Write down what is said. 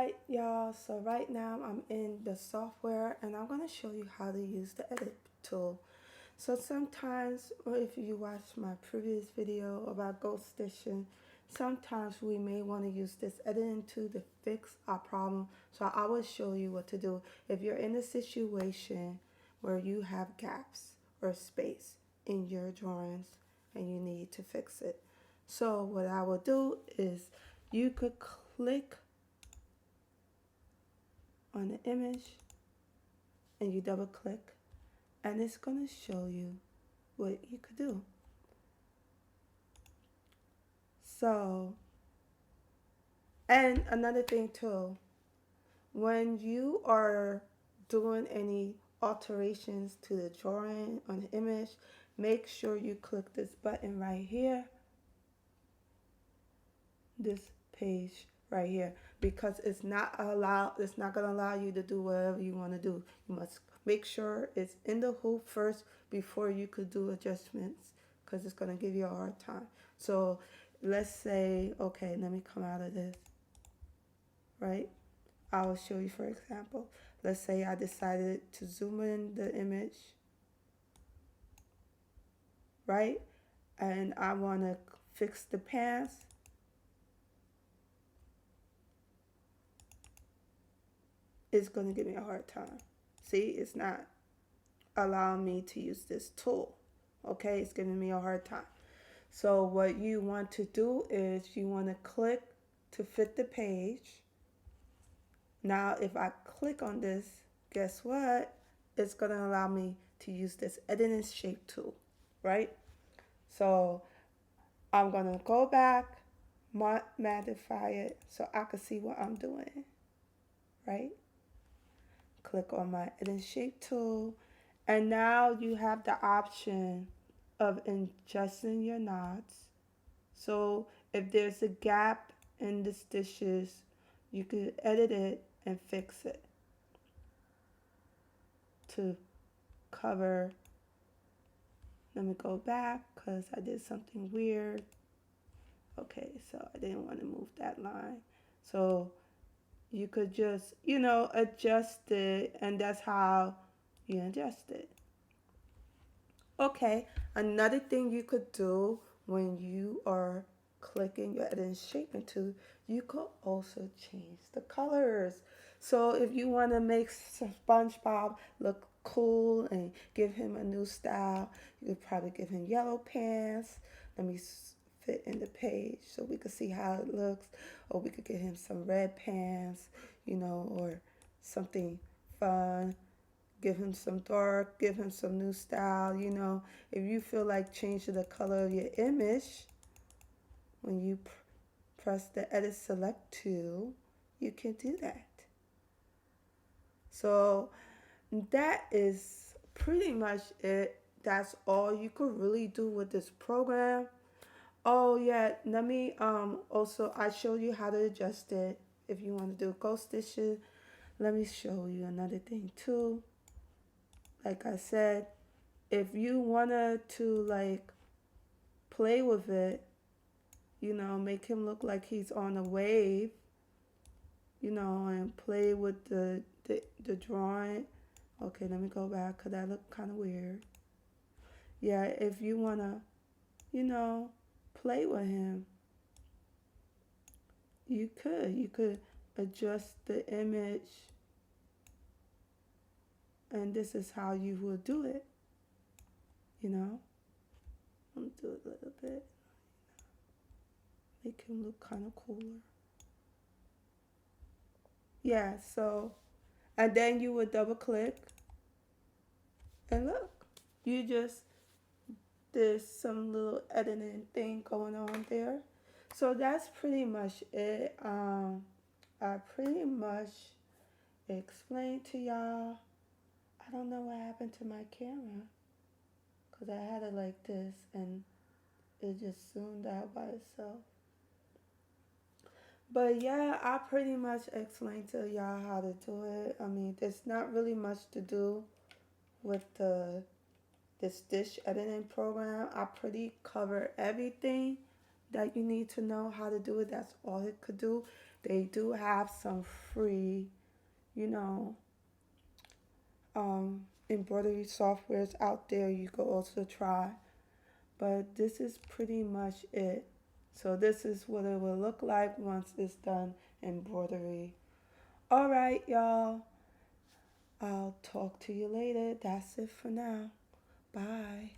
Alright y'all, so right now I'm in the software and I'm going to show you how to use the edit tool. So sometimes, or if you watched my previous video about ghost stitching, sometimes we may want to use this editing tool to fix our problem. So I will show you what to do if you're in a situation where you have gaps or space in your drawings and you need to fix it. So what I will do is you could click on the image and you double click and it's going to show you what you could do. So, and another thing too, when you are doing any alterations to the drawing on the image, make sure you click this button right here, this page right here, because it's not going to allow you to do whatever you want to do. You must make sure it's in the hoop first before you could do adjustments, because it's going to give you a hard time. So let's say, okay, let me come out of this, right? I will show you, for example. Let's say I decided to zoom in the image, right? And I want to fix the pants. It's going to give me a hard time. See, it's not allowing me to use this tool. Okay, it's giving me a hard time. So what you want to do is you want to click to fit the page. Now if I click on this, guess what? It's going to allow me to use this editing shape tool, right? So I'm going to go back, magnify it so I can see what I'm doing, right? Click on my edit shape tool, and now you have the option of adjusting your knots. So if there's a gap in the stitches, you could edit it and fix it to cover. Let me go back because I did something weird. Okay, so I didn't want to move that line. So you could just, adjust it, and that's how you adjust it. Okay, another thing you could do when you are clicking your editing shaping tool, you could also change the colors. So if you want to make SpongeBob look cool and give him a new style, you could probably give him yellow pants. Let me fit in the page so we could see how it looks. Or we could give him some red pants, or something fun. Give him some dark, give him some new style, If you feel like changing the color of your image, when you press the edit select tool, you can do that. So that is pretty much it. That's all you could really do with this program. Oh yeah, let me also I show you how to adjust it. If you want to do ghost stitches, let me show you another thing too. Like I said, if you wanted to play with it, make him look like he's on a wave, and play with the drawing. Okay, let me go back because that looked kind of weird. Yeah, if you want to, play with him, you could. You could adjust the image, and this is how you would do it, Let me do it a little bit. Make him look kind of cooler. Yeah, so, and then you would double click and look. You just, there's some little editing thing going on there. So that's pretty much it. I pretty much explained to y'all. I don't know what happened to my camera because I had it like this and it just zoomed out by itself. But yeah, I pretty much explained to y'all how to do it. I mean, there's not really much to do with the stitch editing program. I pretty cover everything that you need to know how to do it. That's all it could do. They do have some free, you know, embroidery softwares out there you could also try. But this is pretty much it. So this is what it will look like once it's done embroidery. All right, y'all. I'll talk to you later. That's it for now. Bye.